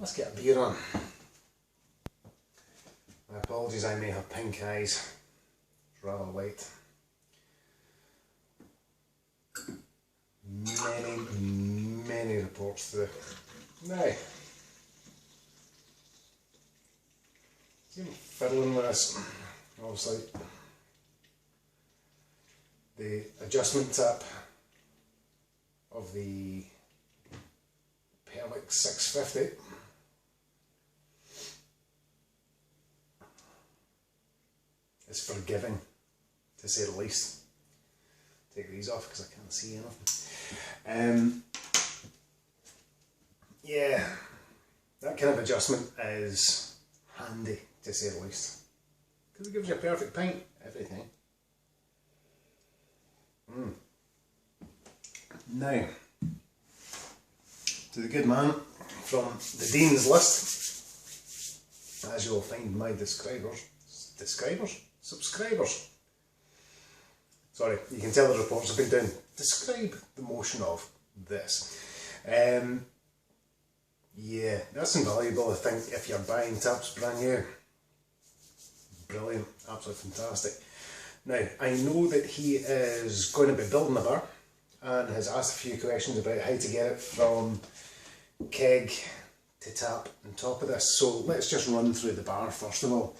Let's get a beer on. My apologies, I may have pink eyes. It's rather late. Many reports through. Now, see, I'm fiddling with this. Obviously, the adjustment tap of the Perlix 650 is forgiving, to say the least. Take these off because I can't see anything. Yeah, that kind of adjustment is handy, to say the least, because it gives you a perfect pint every time. Now, to the good man from the Dean's List, as you'll find my subscribers. Sorry, you can tell the reports have been down. Describe the motion of this. Yeah, that's invaluable, I think, if you're buying taps brand new. Brilliant, absolutely fantastic. Now, I know that he is going to be building a bar and has asked a few questions about how to get it from keg to tap on top of this. So let's just run through the bar first of all.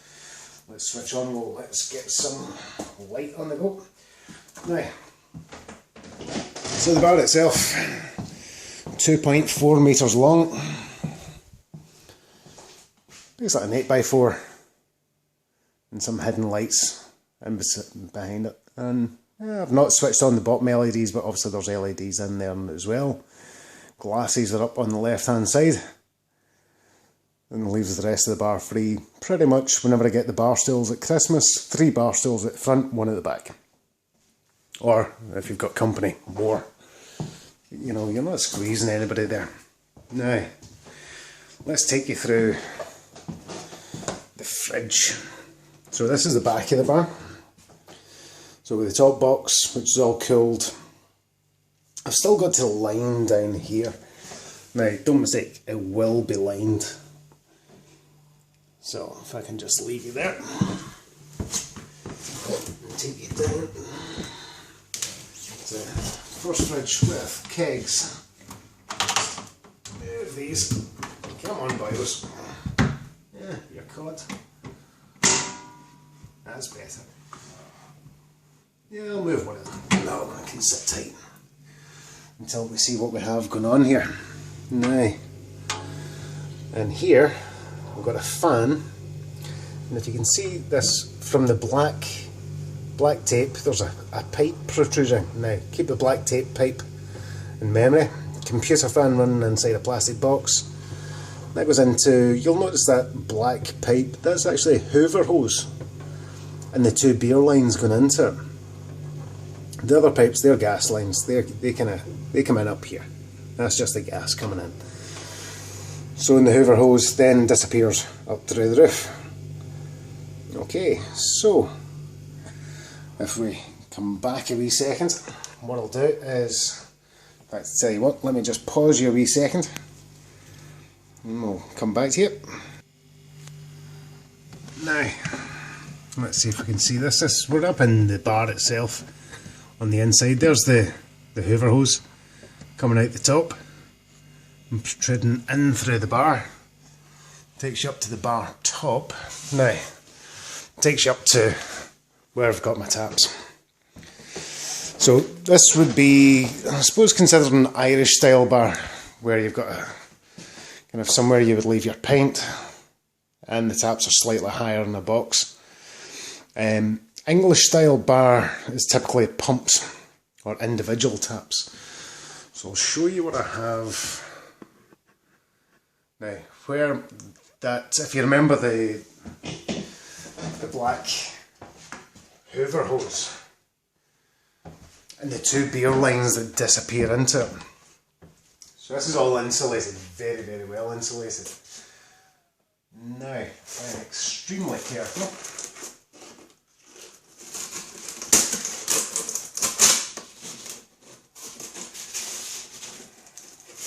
Let's switch on, let's get some light on the go. Now, so the bar itself, 2.4 metres long. It's like an 8x4 and some hidden lights in behind it. And yeah, I've not switched on the bottom LEDs, but obviously there's LEDs in there as well. Glasses are up on the left hand side. And leaves the rest of the bar free pretty much whenever I get the bar stools at Christmas. 3 bar stools at the front, 1 at the back. Or if you've got company, more. You know, you're not squeezing anybody there. Now, let's take you through the fridge. So this is the back of the bar. So with the top box, which is all cooled, I've still got to line down here. Now, don't mistake, it will be lined. So if I can just leave you there, take you down. So first fridge with kegs. Move these. Come on, boys. Yeah, you're caught. That's better. Yeah, I'll move one of them. No, I can sit tight until we see what we have going on here. Now, and here we've got a fan, and if you can see this from the black tape, there's a pipe protruding. Now, keep the black tape pipe in memory. Computer fan running inside a plastic box. That goes into, you'll notice that black pipe, that's actually a Hoover hose, and the 2 beer lines going into it. The other pipes, they're gas lines. They come in up here. That's just the gas coming in. So in the Hoover hose then disappears up through the roof. Okay, so if we come back a wee second, what I'll do is, in fact, tell you what, let me just pause you a wee second and we'll come back to you. Now, let's see if we can see this. We're up in the bar itself. On the inside, there's the Hoover hose coming out the top and protruding in through the bar. Takes you up to the bar top. Now, takes you up to where I've got my taps. So this would be, I suppose, considered an Irish style bar, where you've got a kind of somewhere you would leave your pint, and the taps are slightly higher in the box. English style bar is typically pumps or individual taps. So I'll show you what I have now. Where that, if you remember the black Hoover hose and the 2 beer lines that disappear into it. So this is all insulated, very, very well insulated. Now, I'm extremely careful.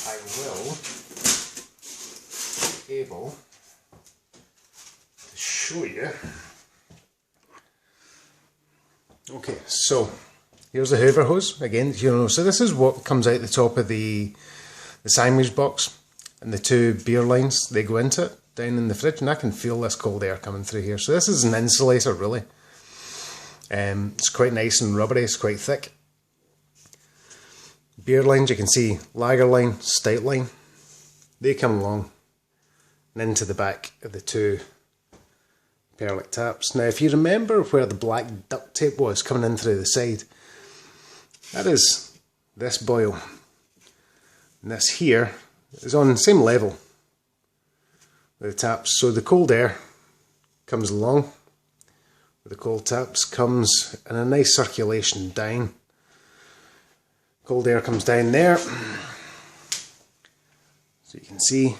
I will take able to show you. Okay, so here's the Hoover hose again. So this is what comes out the top of the sandwich box, and the two beer lines, they go into it down in the fridge, and I can feel this cold air coming through here. So this is an insulator, really. It's quite nice and rubbery, it's quite thick. Beer lines, you can see lager line, stout line, they come along and into the back of the two Perlick taps. Now if you remember where the black duct tape was coming in through the side, that is this boil. And this here is on the same level with the taps, so the cold air comes along with the cold taps, comes in a nice circulation down. Cold air comes down there, so you can see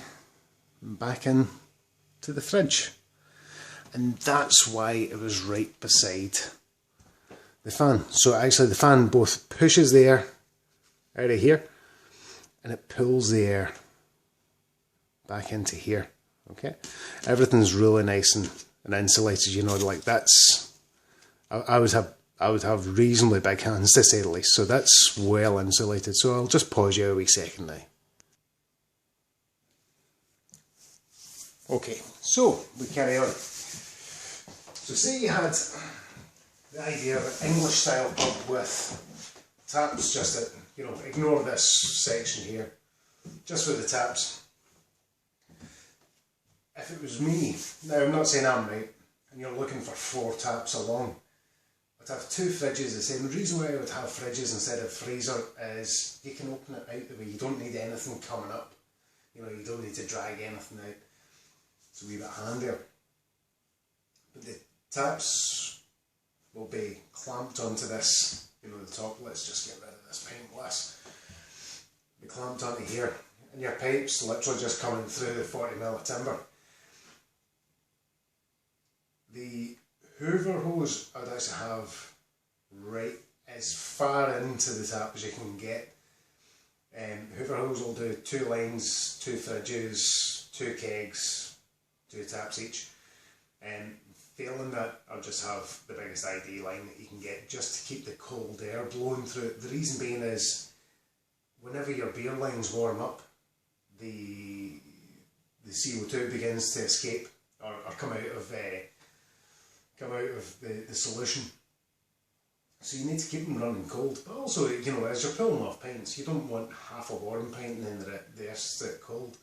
back in to the fridge. And that's why it was right beside the fan. So actually the fan both pushes the air out of here and it pulls the air back into here. Okay, everything's really nice and insulated, you know, like that's, I would have reasonably big hands to say the least, so that's well insulated. So I'll just pause you a wee second now. Okay, so we carry on. So say you had the idea of an English style pub with taps, just that, you know, ignore this section here, just with the taps. If it was me, now I'm not saying I'm right, and you're looking for 4 taps along, I'd have 2 fridges the same. The reason why I would have fridges instead of freezer is you can open it out the way, you don't need anything coming up, you know, you don't need to drag anything out, it's a wee bit handier. But the taps will be clamped onto this, you know, the top. Let's just get rid of this pint glass. Be clamped onto here, and your pipes literally just coming through the 40mm of timber. The Hoover hose I'd actually have right as far into the tap as you can get. Hoover hose will do 2 lines, 2 fridges, 2 kegs, 2 taps each. Failing that, I'll just have the biggest ID line that you can get just to keep the cold air blowing through it. The reason being is, whenever your beer lines warm up, the CO2 begins to escape or come out of the solution. So you need to keep them running cold. But also, you know, as you're pulling off pints, you don't want half a warm pint and then the rest of it cold.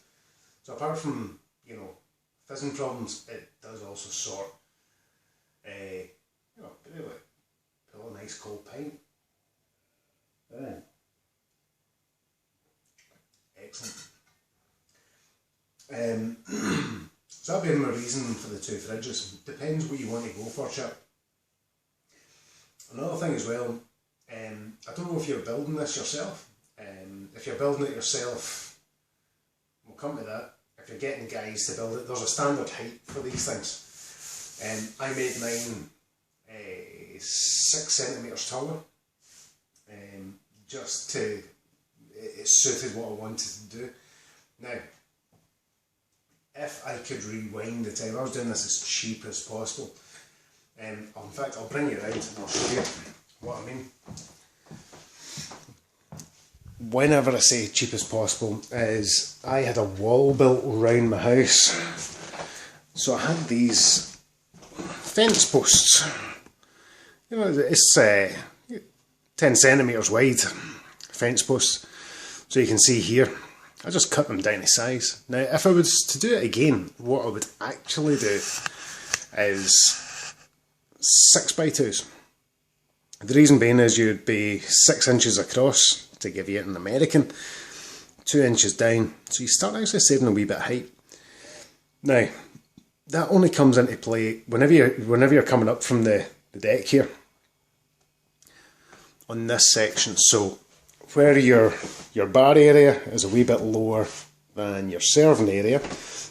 So apart from, you know, fizzing problems, it does also sort. You know, really pull a nice cold pint. Excellent. So that'd be my reason for the 2 fridges. Depends what you want to go for, chap. Another thing as well, I don't know if you're building this yourself. If you're building it yourself, we'll come to that. If you're getting guys to build it, there's a standard height for these things. I made mine 6 centimetres taller, just to, it suited what I wanted to do. Now, if I could rewind the time, I was doing this as cheap as possible. In fact, I'll bring you around and I'll show you what I mean. Whenever I say cheap as possible, is I had a wall built around my house. So I had these fence posts. You know, it's 10 centimetres wide fence posts. So you can see here, I just cut them down to size. Now, if I was to do it again, what I would actually do is 6x2s. The reason being is you'd be 6 inches across, to give you an American, 2 inches down, so you start actually saving a wee bit of height. Now, that only comes into play whenever you're coming up from the deck here, on this section. So, where your bar area is a wee bit lower than your serving area,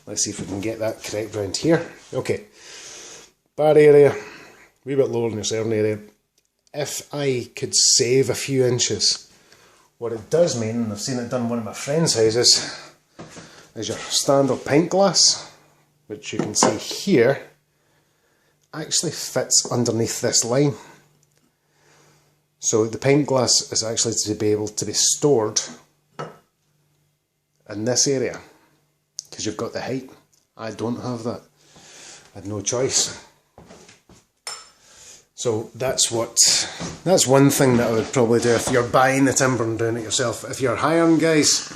let's see if we can get that correct round here. Okay, bar area, a wee bit lower than your serving area. If I could save a few inches, what it does mean, and I've seen it done in one of my friends' houses, is your standard pint glass, which you can see here actually fits underneath this line. So the pint glass is actually to be able to be stored in this area, because you've got the height. I don't have that. I had no choice. So that's one thing that I would probably do if you're buying the timber and doing it yourself. If you're hiring guys,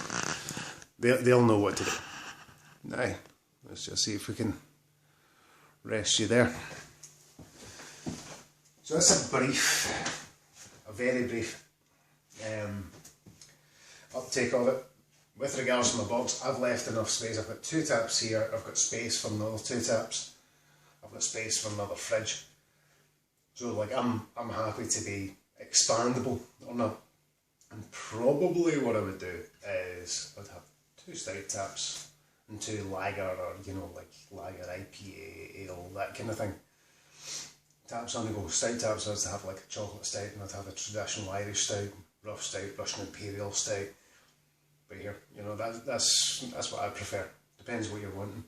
they'll know what to do. Now, let's just see if we can rest you there. So that's a very brief uptake of it. With regards to my box, I've left enough space. I've got 2 taps here, I've got space for another 2 taps, I've got space for another fridge. So like I'm happy to be expandable or not. And probably what I would do is I'd have 2 stout taps and 2 lager, or like lager, IPA, ale, that kind of thing. Taps on the go. Stout taps, I'd have like a chocolate stout, and I'd have a traditional Irish stout, rough stout, Russian imperial stout. But here, that's what I prefer. Depends what you're wanting.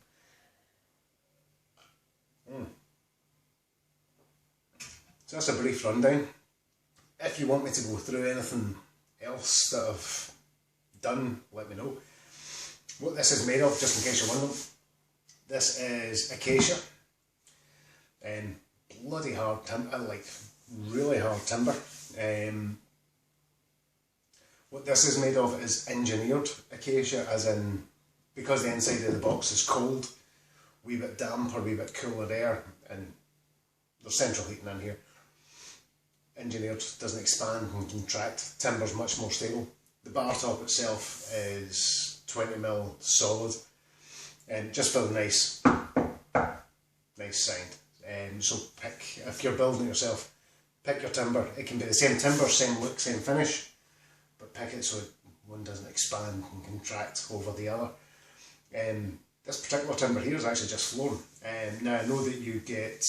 So that's a brief rundown. If you want me to go through anything else that I've done, let me know. What this is made of, just in case you're wondering, this is acacia. Bloody hard timber, like really hard timber. What this is made of is engineered acacia, as in, because the inside of the box is cold, wee bit damp or wee bit cooler air, and there's central heating in here. Engineered, doesn't expand and contract. Timber's much more stable. The bar top itself is 20mm solid, and just for the nice sound. So pick, if you're building it yourself, pick your timber. It can be the same timber, same look, same finish, but pick it so one doesn't expand and contract over the other. This particular timber here is actually just flooring. Now I know that you get,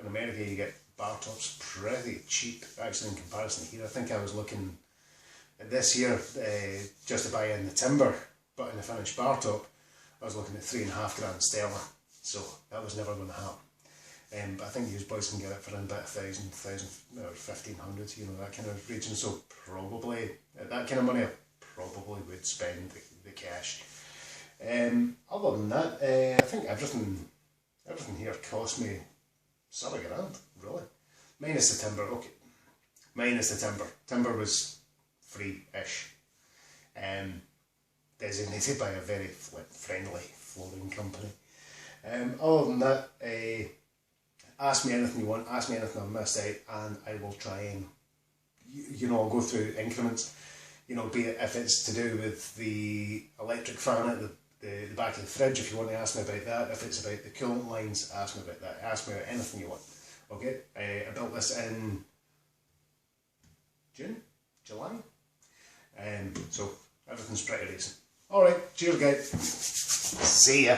in America you get bar tops pretty cheap actually in comparison to here. I think I was looking at this here, just to buy in the timber, but in the finished bar top, I was looking at £3.5 sterling, so that was never going to happen. But I think you boys can get it for in about 1,000 or 1,500, that kind of region. So probably at that kind of money, I probably would spend the cash. Other than that, I think everything here cost me £7 grand, really. Minus the timber, okay. Minus the timber. Timber was free-ish. Designated by a very friendly flooring company. Other than that, ask me anything you want, ask me anything I've missed out, and I will try and, I'll go through increments. Be it if it's to do with the electric fan at the back of the fridge, if you want to ask me about that. If it's about the coolant lines, ask me about that. Ask me about anything you want. Okay, I built this in June, July, so everything's pretty recent. Alright, cheers guys, see ya.